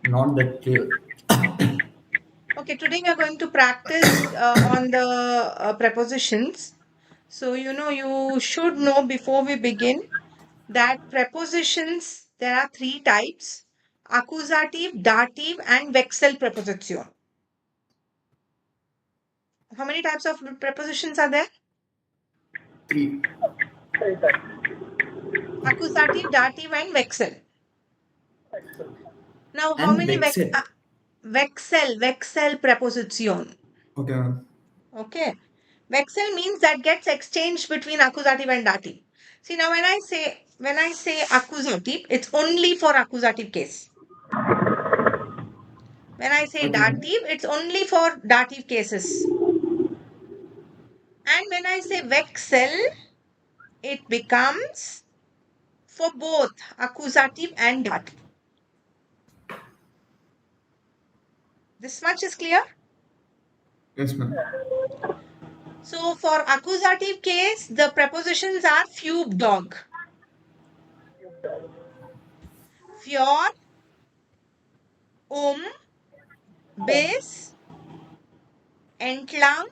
Not that clear. Okay, today we are going to practice on the prepositions. So, you should know before we begin that prepositions, there are three types: accusative, dative, and wechsel preposition. How many types of prepositions are there? Three. Accusative, dative, and wechsel. Now, how And many wechsel. wechsel preposition? Okay, ma'am. Okay. Wechsel means that gets exchanged between accusative and dative. See, now when I say accusative, it's only for accusative case. When I say Okay, ma'am. dative, it's only for dative cases. And when I say wechsel, it becomes for both accusative and dative. This much is clear. Yes, ma'am. So for accusative case, the prepositions are few dog, fjord, bis, entlang,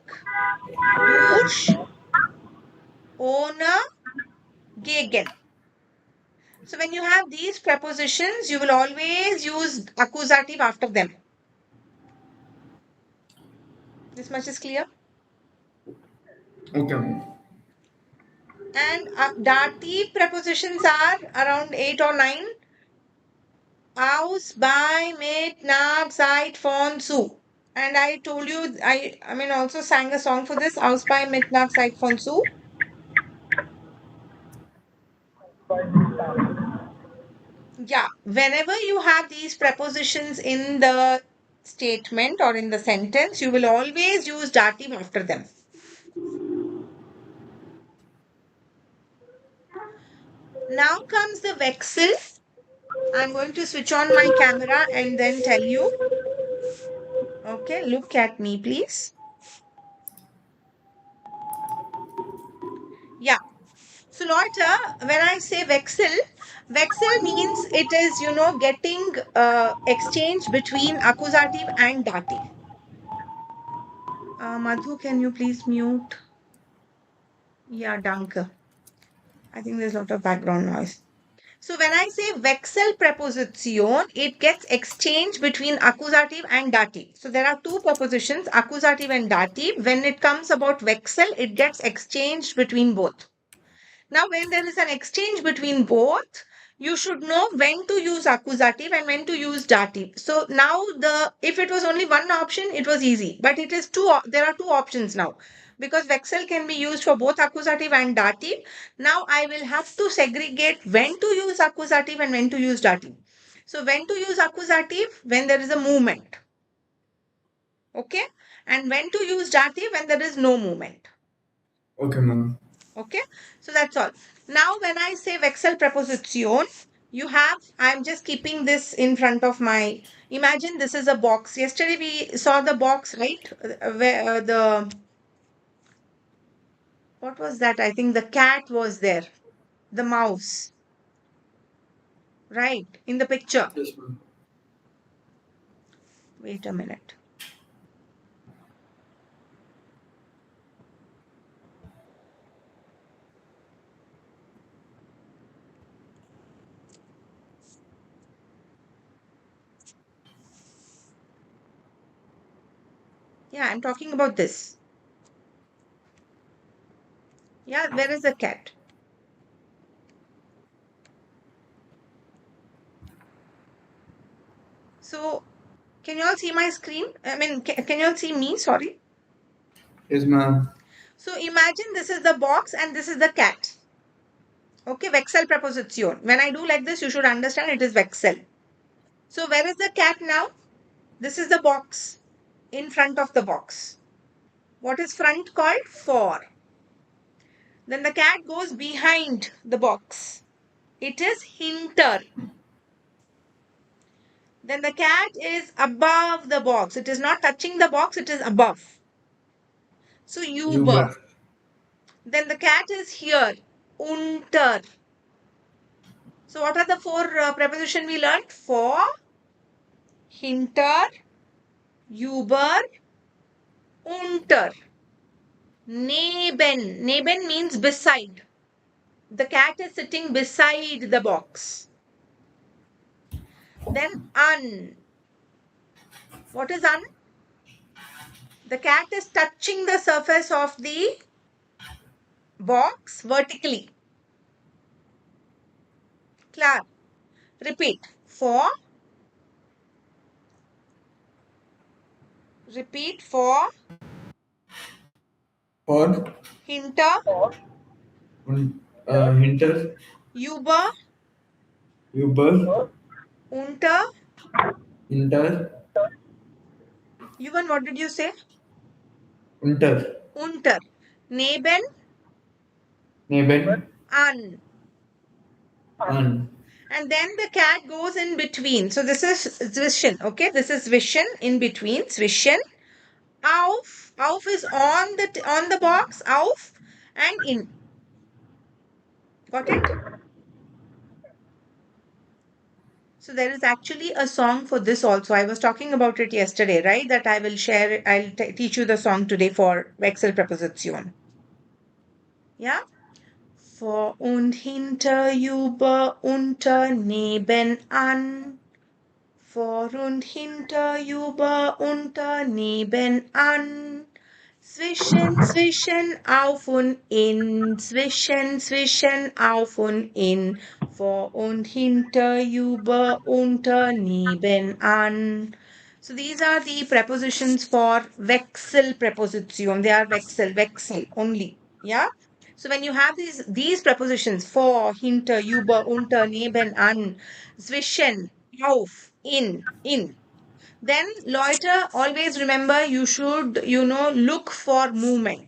durch, ohne, gegen. So when you have these prepositions, you will always use accusative after them. This much is clear. Okay, ma'am. And dative prepositions are around 8 or 9. Aus, bei, mit, nach, seit, von, zu. And I told you, I also sang a song for this. Aus, bei, mit, nach, seit, von, zu. Yeah, whenever you have these prepositions in the statement or in the sentence, you will always use dative after them. Now comes the wechsel. I'm going to switch on my camera and then tell you. Okay, look at me, please. Yeah. So, Lotta, when I say wechsel means it is, getting exchange between accusative and dative. Madhu, can you please mute? Yeah, danke. I think there's a lot of background noise. So when I say wechsel preposition, it gets exchanged between accusative and dative. So there are two prepositions, accusative and dative. When it comes about wechsel, it gets exchanged between both. Now, when there is an exchange between both, you should know when to use accusative and when to use dative. So now if it was only one option, it was easy. But it is two. There are two options now because wechsel can be used for both accusative and dative. Now I will have to segregate when to use accusative and when to use dative. So when to use accusative when there is a movement. Okay. And when to use dative when there is no movement. Okay, ma'am. Okay, so that's all. Now, when I say wechsel preposition, I'm just keeping this in front of my, imagine this is a box. Yesterday we saw the box, right? Where what was that? I think the cat was there, the mouse, right? In the picture. Yes, ma'am. Wait a minute. Yeah, I'm talking about this. Yeah, where is the cat? So, can you all see my screen? I mean, can you all see me? Sorry. Yes, ma'am. So, imagine this is the box and this is the cat. Okay, wechsel preposition. When I do like this, you should understand it is wechsel. So where is the cat now? This is the box in front of the box. What is front called? For. Then the cat goes behind the box. It is hinter. Then the cat is above the box. It is not touching the box, it is above. So über. Uber. Then the cat is here. Unter. So what are the four preposition we learned? For, hinter, über, unter. Neben. Neben means beside. The cat is sitting beside the box. Then an. What is an? The cat is touching the surface of the box vertically. Clear. Repeat. For. Repeat for. For Hinter. hinter, Über. über, Unter. hinter, Yuvan, what did you say? unter, Unter. Neben. neben, An. an. And then the cat goes in between. So this is zwischen. Okay, this is zwischen, in between. Zwischen. Auf. Auf is on the box. Auf and in. Got it? So there is actually a song for this also. I was talking about it yesterday, right? That I will share. I'll teach you the song today for wechsel preposition. Yeah. Vor und hinter, über, unter, nebenan. Vor und hinter, über, unter, nebenan. Zwischen, zwischen, auf und in. Zwischen, zwischen, auf und in. Vor und hinter, über, unter, nebenan. So these are the prepositions for wechsel preposition. They are wechsel only. Yeah. So when you have these prepositions for, hinter, über, unter, neben, an, zwischen, auf, in, then Leute, always remember you should, look for movement.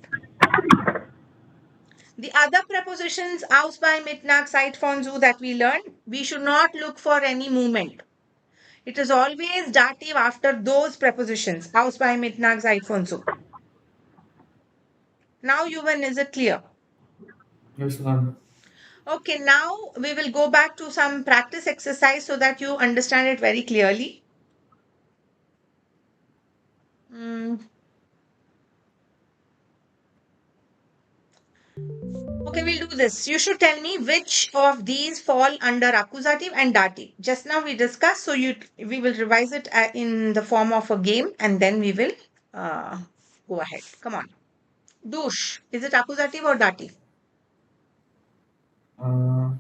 The other prepositions, aus, bei, mit, nach, seit, von, zu that we learned, we should not look for any movement. It is always dative after those prepositions, aus, bei, mit, nach, seit, von, zu. Now, Yuvan, is it clear? Yes, ma'am. Okay, now we will go back to some practice exercise so that you understand it very clearly. Mm. Okay, we'll do this. You should tell me which of these fall under accusative and dative. Just now we discussed, so we will revise it in the form of a game, and then we will go ahead. Come on. Douche. Is it accusative or dative? Uh,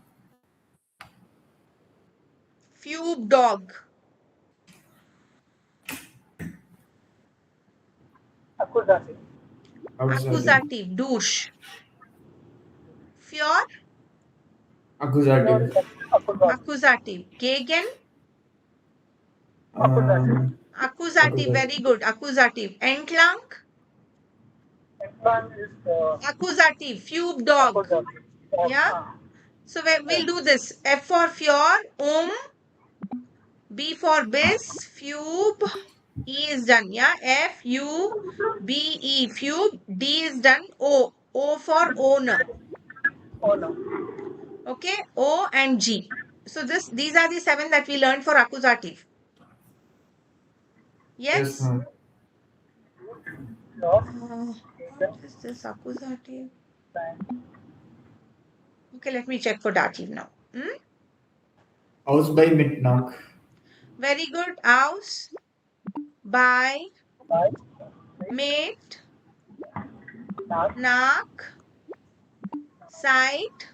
Fube dog. Accusative. accusative, Accusative. Douche. Für. accusative, Accusative. Accusative. Gegen. uh, Accusative. accusative. Very good. Accusative. Entlang. Implant is Accusative. Fube dog. accusative. Yeah. So we'll do this. F for für. B for bis. Fube. E is done. Yeah. F-U-B-E. Fube. D is done. O. O for owner. Oh no. Okay. O and G. So these are the 7 that we learned for accusative. Yes, Yes? ma'am. Loss. What is this accusative? Time. Okay, let me check for dative now. Aus bei mit nach. Very good. Aus, by, By. mit, Not. nach, seit,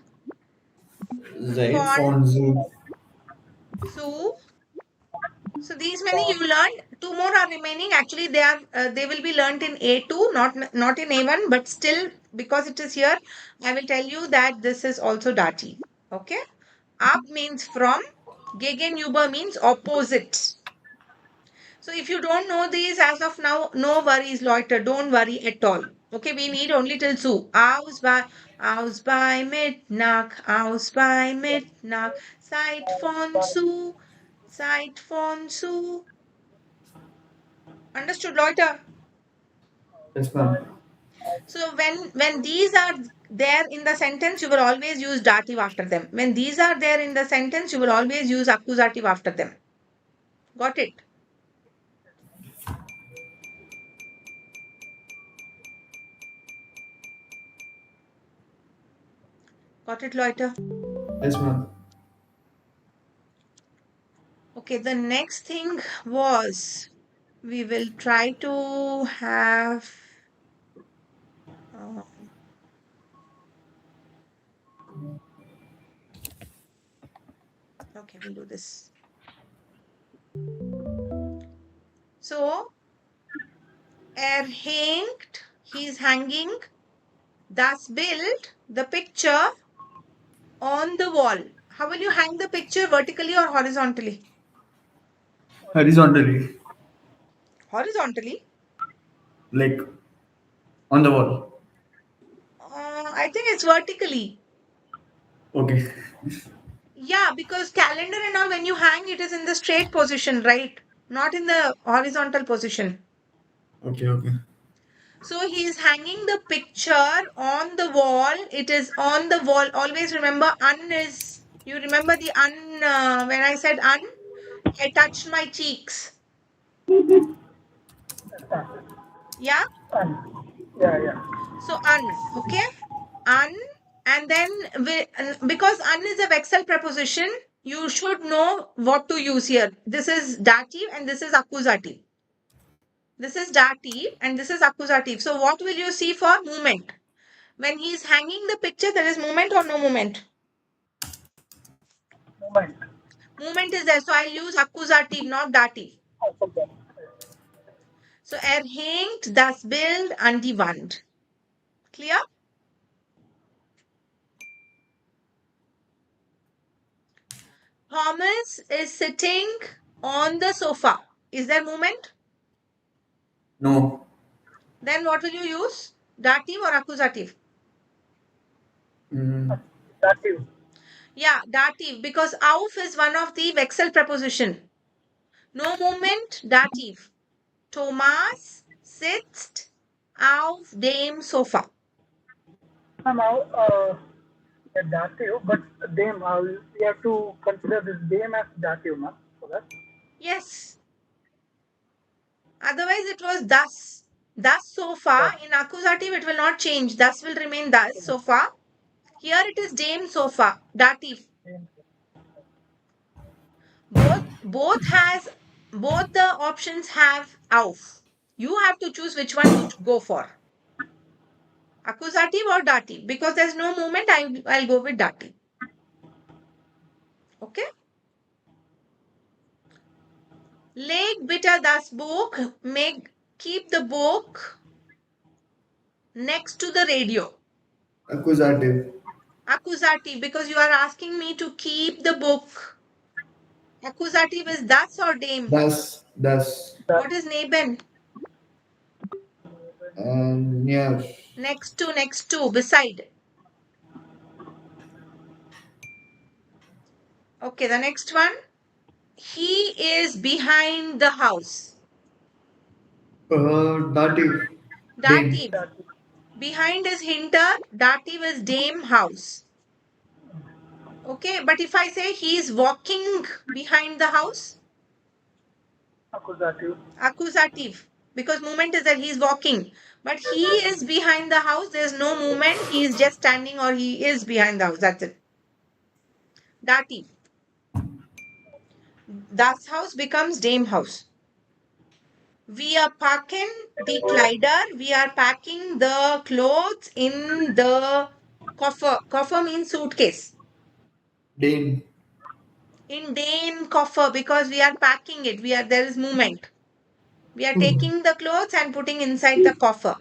Seit von, von zu. zu. So these many you learned. 2 more are remaining. Actually, they will be learned in A2, not in A1, but still because it is here, I will tell you that this is also dative. Okay. Ab means from. Gegenüber means opposite. So if you don't know these as of now, no worries, Leute. Don't worry at all. Okay, we need only till zu. Aus bei Mitternacht, Zeit von zu, Zeit von zu. Understood, Leute? Yes, ma'am. So when these are there in the sentence, you will always use dative after them. When these are there in the sentence, you will always use accusative after them. Got it? Got it, Loiter? Yes, ma'am. Okay, the next thing was we will try to have. Uh, okay, we'll do this. So, hängt, he's hanging, das Bild, the picture on the wall. How will you hang the picture, vertically or horizontally? Horizontally, Horizontally. like on the wall. I think it's vertically. Okay. Yeah, because calendar and all, when you hang, it is in the straight position, right? Not in the horizontal position. Okay. Okay. So he is hanging the picture on the wall. It is on the wall. Always remember, un is. You remember the un when I said un? I touched my cheeks. Yeah. Yeah, yeah. So un. Okay. Un. And then because un is a wechsel preposition, you should know what to use here. This is dative and this is accusative. This is dative and this is accusative. So what will you see for movement? When he is hanging the picture, there is movement or no movement? Moment. Movement is there. So I'll use accusative, not dative. Okay. So hängt das Bild an die Wand. Clear? Thomas is sitting on the sofa. Is there movement? No. Then what will you use? Dative or accusative? Mm, Dative. Yeah, dative, because auf is one of the wechsel preposition. No movement, dative. Thomas sitzt auf dem Sofa. Now, a dative, but them, we have to consider this them as dative, na? So that Yes. Otherwise, it was thus. Thus sofa. that In accusative, it will not change. Thus will remain thus sofa. Here it is dem sofa. Dative. them. Both the options have auf. You have to choose which one you go for. Accusative or dative. Because there's no movement, I'll go with dative. Okay. Leg bitte das Buch. Keep the book next to the radio. accusative. Accusative, because you are asking me to keep the book. Accusative is das or dem. Thus. That What is neben? Near. Next to, beside. Okay, the next one. He is behind the house. Dative. Dame. Dative. Behind is hinter. Dative is dem house. Okay, but if I say he is walking behind the house, accusative. accusative, because movement is that he is walking. But he is behind the house. There's no movement. He is just standing or he is behind the house. That's it. Dative. Das Haus becomes dem house. We are packing the Kleider. We are packing the clothes in the coffer. Coffer means suitcase. Dane. In den coffer, because we are packing it. There is movement. We are taking the clothes and putting inside the coffer.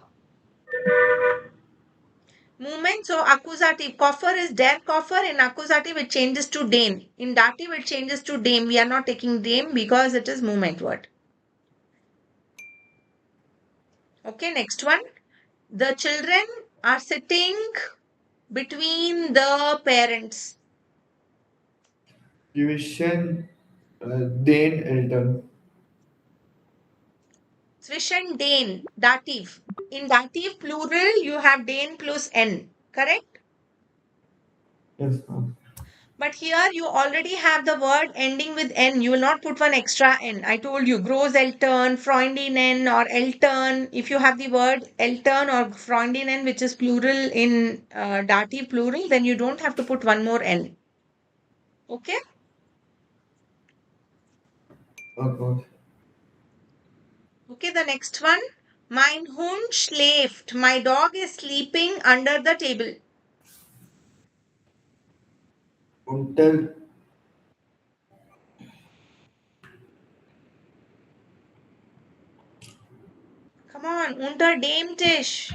Movement. So accusative. Coffer is der coffer. In accusative, it changes to den. In dative, it changes to dem. We are not taking dem because it is movement word. Okay, next one. The children are sitting between the parents. Division. Dane Elton. Zwischen den, dative. In dative plural, you have den plus n, correct? Yes, ma'am. But here you already have the word ending with N. You will not put one extra N. I told you, Großeltern, Freundinnen or Eltern. If you have the word Eltern or Freundinnen, which is plural in Dativ plural, then you don't have to put one more N. Okay? Oh God. Okay, the next one. Mein Hund schläft. My dog is sleeping under the table. Unter Come on, unter dem Tisch.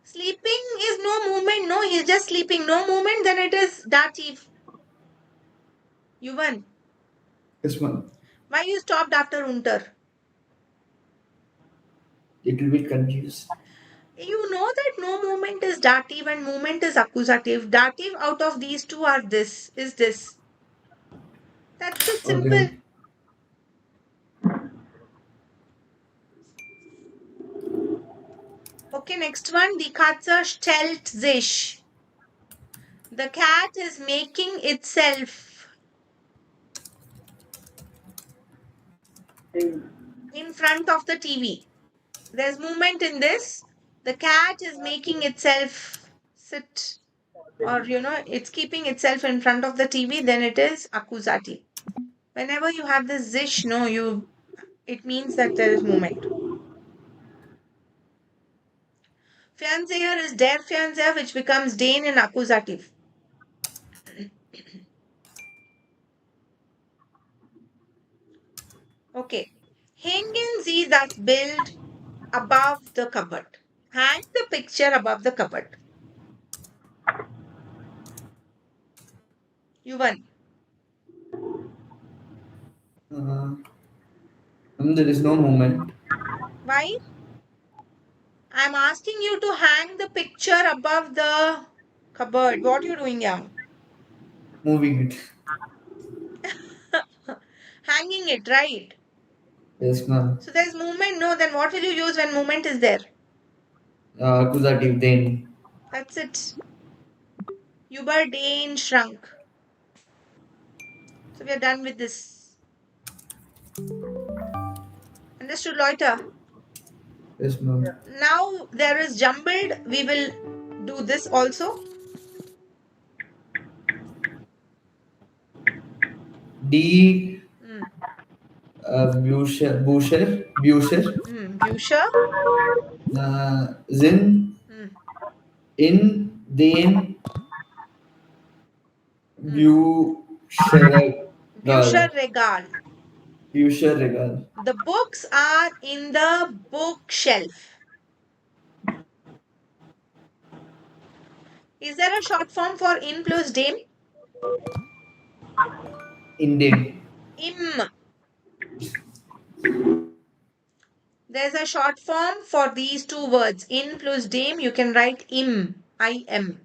Sleeping is no movement. No, he's just sleeping. No movement, then it is dative. You won. this one. Why you stopped after unter? Little bit confused. You know that no movement is dative and movement is accusative. Dative out of these two are this, is this. That's it, simple. Okay. Okay, next one. Die Katze stellt sich. The cat is making itself In in front of the TV. There's movement in this. The cat is making itself sit, or it's keeping itself in front of the TV, then it is accusative. Whenever you have this zish, no, it means that there is movement. Fernseher is der Fernseher, which becomes den in accusative. Okay. Hängen Sie das Bild above the cupboard. Hang the picture above the cupboard. You won. Uh, there is no movement. Why? I'm asking you to hang the picture above the cupboard. What are you doing here? Moving it. Hanging it, right? Yes, ma'am. So there's movement. No, then what will you use when movement is there? Accusative then. That's it. Über den Schrank. So we are done with this. Understood, Leute? Yes, ma'am. yeah, Now there is jumbled. We will do this also. D. Mm. Busher. Busher. Busher. Buscher. Zin. Mm. In. Den. Mm. Busher. Buscher Regal. Busher regal. The books are in the bookshelf. Is there a short form for in plus dem? Indem. Im. There's a short form for these two words. In plus dem, you can write im. I-M.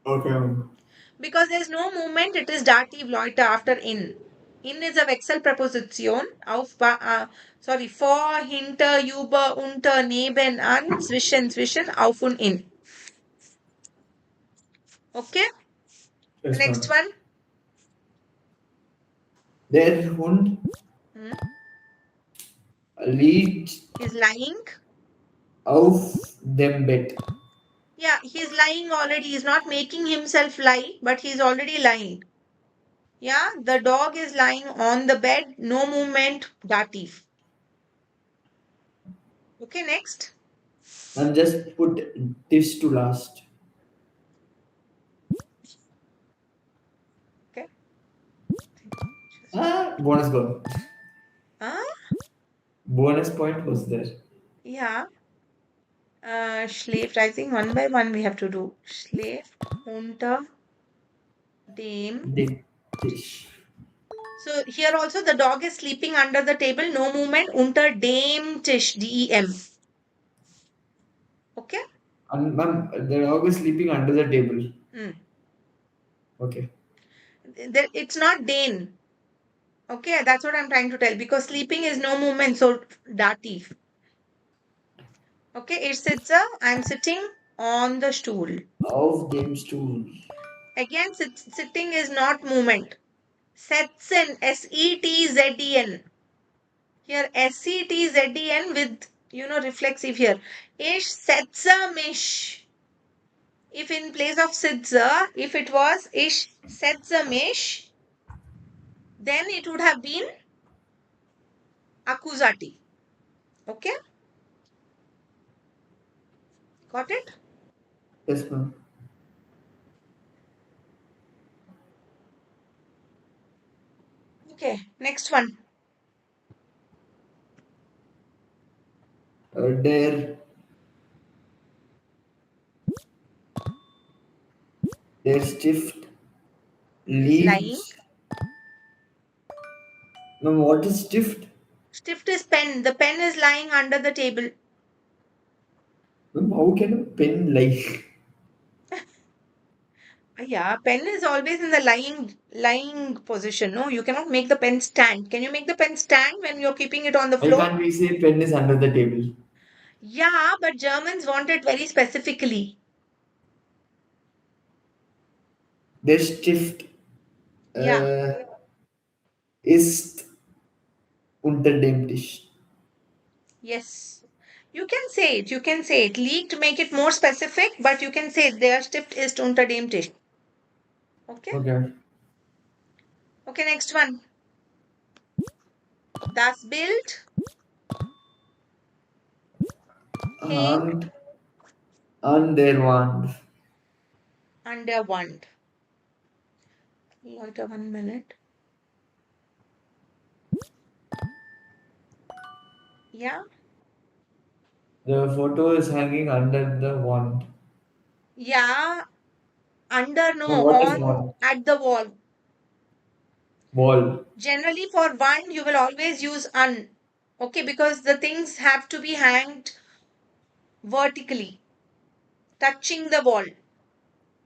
Okay, ma'am. Because there's no movement, it is dative Leute after in. In is a wechsel preposition. Vor, hinter, über, unter, neben, an, zwischen, auf und in. Okay? The Yes, next ma'am. one. Der Hund Hmm, liegt is lying. auf dem Bett. Yeah, he's lying already. He's not making himself lie, but he's already lying. Yeah, the dog is lying on the bed. No movement. Dative. Okay, next. And just put this to last. Okay. Bonus goal. Huh? Bonus point was there. Yeah. Schläft. I think one by one we have to do. Schläft unter dem. The dish. So here also the dog is sleeping under the table. No movement. Unter dem Tisch. DEM. Okay. And ma'am, the dog is sleeping under the table. Hmm. Okay. It's not den. Okay, that's what I'm trying to tell. Because sleeping is no movement. So dative. Okay, I'm sitting on the stool. Auf dem Stuhl. Again, sitting is not movement. Setzen, S-E-T-Z-E-N. Here, S-E-T-Z-E-N with, reflexive here. Ish setza mish. If in place of sitza, if it was ish setza mish, then it would have been accusati. Okay? Got it? Yes, ma'am. Okay, next one. Their stiff Is lying. leaves. Ma'am, what is stiff? Stift is pen. The pen is lying under the table. Ma'am, how can a pen lie? Yeah, pen is always in the lying position. No, you cannot make the pen stand. Can you make the pen stand when you're keeping it on the Why floor? can't we say pen is under the table? Yeah, but Germans want it very specifically. Their stiff Yeah. ist unter dem Tisch. Yes. You can say it. You can say it. Leaked make it more specific, but you can say their stift ist unter dem Tisch. Okay. Okay. Okay, next one. Das Bild hängt And an der Wand. an der Wand. Leute, 1 minute. Yeah. The photo is hanging under the wand. Yeah. Under, No, no, what is on, wand? at the wall. Wall. Generally, for one, you will always use un. Okay, because the things have to be hanged vertically, touching the wall.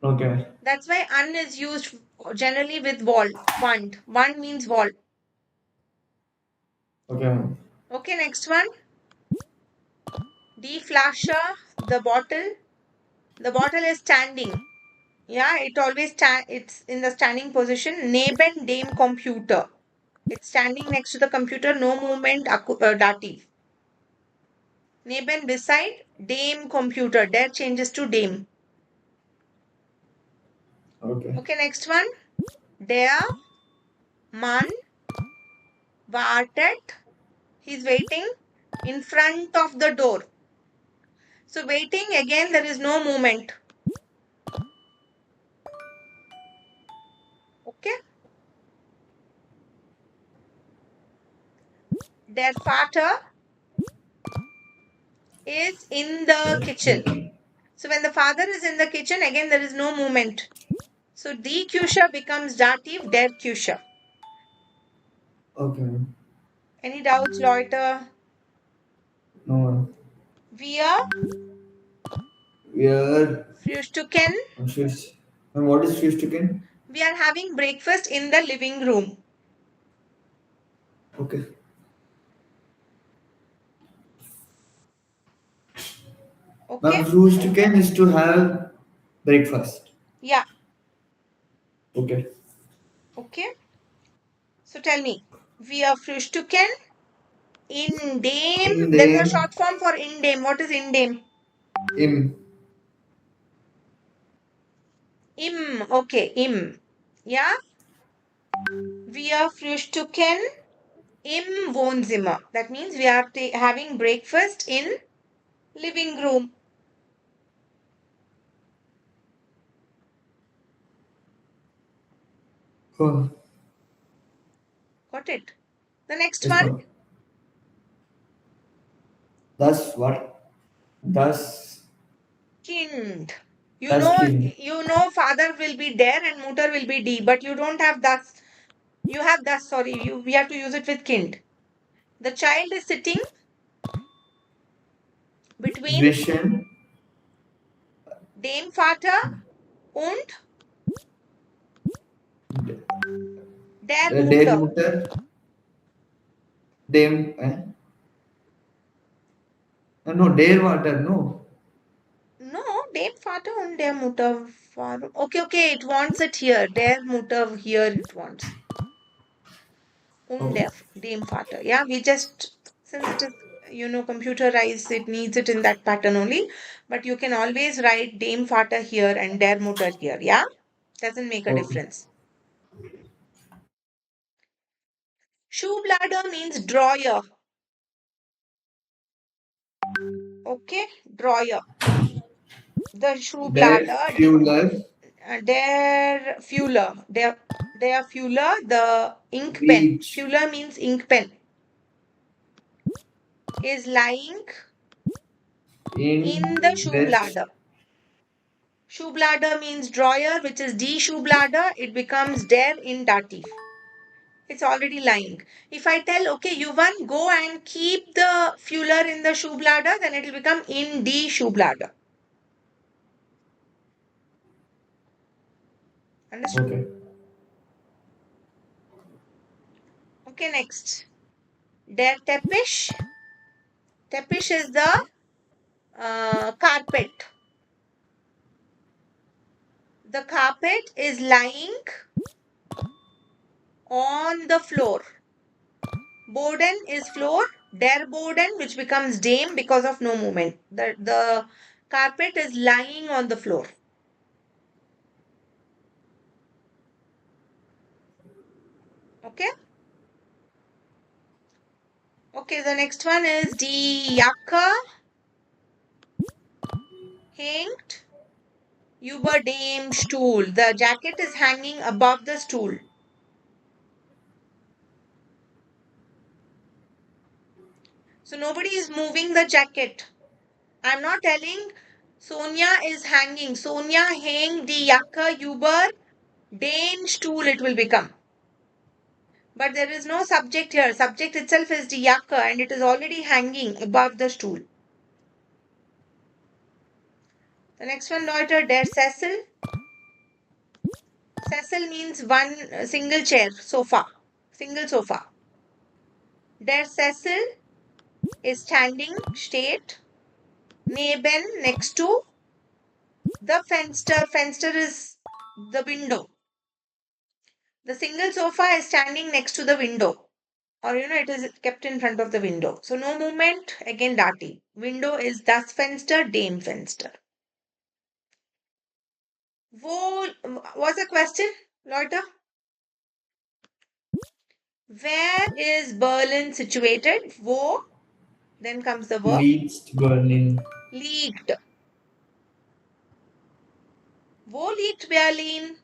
Okay. That's why un is used generally with wall. Wand. Wand means wall. Okay, ma'am. Okay, next one. Die Flasche, the bottle. The bottle is standing. Yeah, it always it's in the standing position. Neben dem Computer. It's standing next to the computer, no movement, dative. Neben beside, dem Computer. Der changes to dem. Okay. Okay, next one. Der Mann wartet. He's waiting in front of the door. So waiting again, there is no movement. Okay. Der Vater is in the kitchen. So when the father is in the kitchen, again there is no movement. So die Küche becomes dative, der Küche. Okay, ma'am. Any doubts, Leute? No, ma'am. Wir We are. frühstücken. Fish. Ma'am, what is fish chicken? We are having breakfast in the living room. Okay. Okay. Ma'am, fish chicken is to have breakfast. Yeah. Okay. Okay. So tell me. Wir frühstücken in dem. In There is a dem. short form for in dem. What is in dem? Im. Im. Okay. Im. Yeah. Wir frühstücken im Wohnzimmer. That means we are having breakfast in living room. Oh. Got it? The next Yes, one. ma'am. Thus what? Thus. Kind. Thus king. Father will be there and Mutter will be D, but you don't have thus. You have thus, sorry. We have to use it with kind. The child is sitting between Zwischen. dem Vater und der Der Mutter. Mutter. Dem. No, der water. No. No, dem Vater und der Mutter. Form. Okay, it wants it here. Der Mutter here it wants. Und Oh, dem Vater. Yeah, we just, since it is, computerized, it needs it in that pattern only. But you can always write dem Vater here and der Mutter here. Yeah, doesn't make a okay. difference. Schublade means drawer. Okay, drawer. The Der Schublade, Fuller der Fuller, der Fuller, the ink pen. reach Fuller means ink pen. Is lying in in the this. Schublade. Schublade means drawer, which is die Schublade. It becomes der in Dativ. It's already lying. If I tell, okay, you one go and keep the Fuller in the Schublade, then it will become in die Schublade. Understood? Okay. Okay, next. Der Teppich. Teppich is the carpet. The carpet is lying on the floor. Boden is floor. Der Boden, which becomes dame because of no movement. The carpet is lying on the floor. Okay. Okay, the next one is die Jacke hängt über dem Stuhl. The jacket is hanging above the stool. So nobody is moving the jacket. I'm not telling Sonia is hanging. Sonia hängt die Jacke über den Stuhl, it will become. But there is no subject here. Subject itself is die Jacke and it is already hanging above the stool. The next one, Leute, der Sessel. Sessel means one single chair, sofa, single sofa. Der Sessel is standing, steht, neben, next to the Fenster. Fenster is the window. The single sofa is standing next to the window. Or it is kept in front of the window. So no movement, again Dati. Window is das Fenster, dem Fenster. Wo was a question, Leute? Where is Berlin situated? Wo, then comes the verb. Least burning. Liegt. Wo liegt Berlin?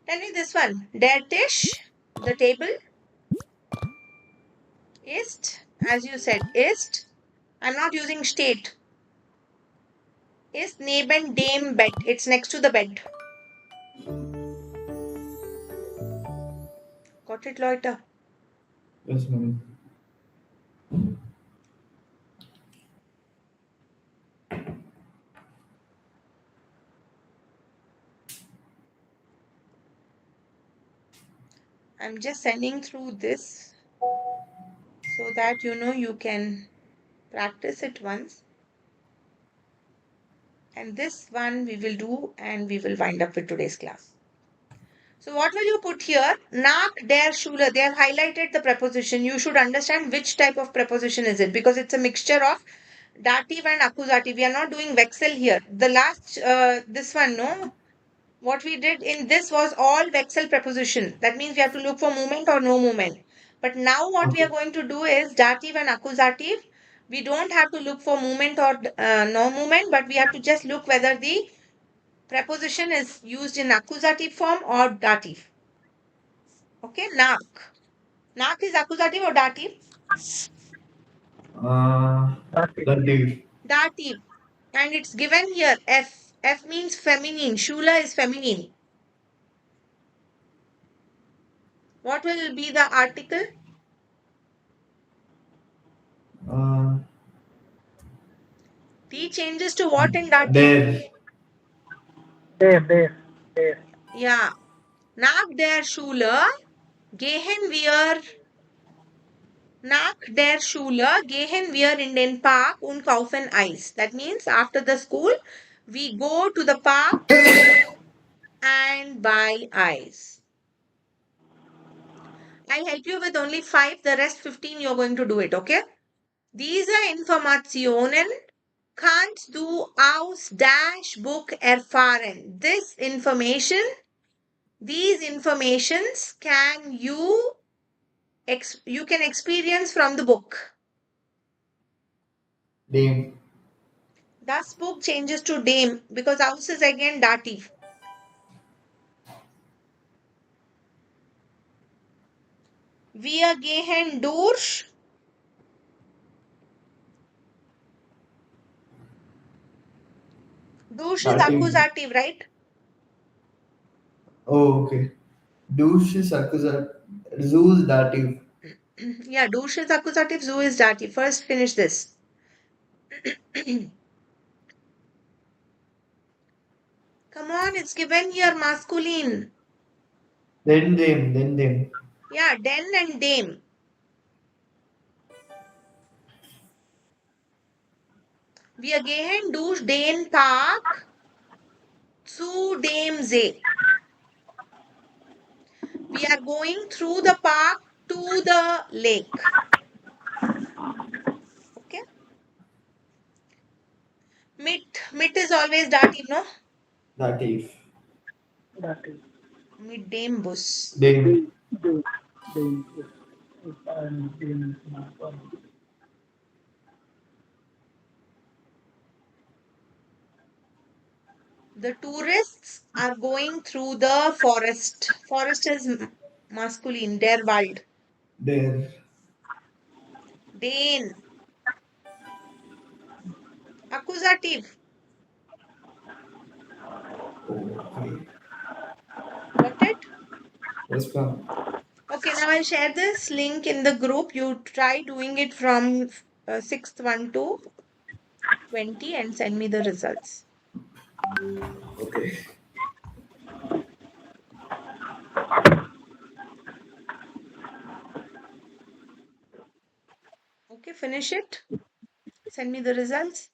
Tell me this one. Der Tisch, the table. Ist, as you said, ist. I'm not using state. Ist neben dem Bett. It's next to the bed. Got it, Leute? Yes, ma'am. I'm just sending through this so that you can practice it once. And this one we will do and we will wind up with today's class. So what will you put here? Nach der Schule. They have highlighted the preposition. You should understand which type of preposition is it because it's a mixture of dative and accusative. We are not doing wechsel here. The last, this one, no? What we did in this was all wechsel preposition. That means we have to look for movement or no movement. But now what we Okay. are going to do is dative and accusative. We don't have to look for movement or no movement, but we have to just look whether the preposition is used in accusative form or dative. Okay, nach. Nach is accusative or dative? Dative. Dative. Dative. And it's given here F. F means feminine. Schule is feminine. What will be the article? Uh, T changes to what in dative? there. There. Ja. Nach der Schule gehen wir Nach der Schule gehen wir in den Park und kaufen Eis. That means after the school, we go to the park and buy ice. I'll help you with only 5, the rest 15 you're going to do it, okay? Diese Informationen kannst du aus dash book erfahren. These informations you can experience from the book. Dem. Das book changes to dem because aus is again dative. Wir gehen durch. Durch is Dative. accusative, right? Oh, okay. Douche is accusative. Zoo is dative. Yeah, durch is accusative, zu is dative. First, finish this. Come on, it's given here masculine. Then them. Then them. Yeah, den and dem. Wir gehen durch den Park zu dem See. We are going through the park to the lake. Okay. Mit is always dative, no? Dative. That is. Mit dem Bus. Dem. They, yes. And in my The tourists are going through the forest. Forest is masculine, der Wald. Der. Den. Accusative. Okay. Got it? Yes, ma'am. Okay, now I'll share this link in the group. You try doing it from 6th 1 to 20 and send me the results. Okay. Okay, finish it. Send me the results.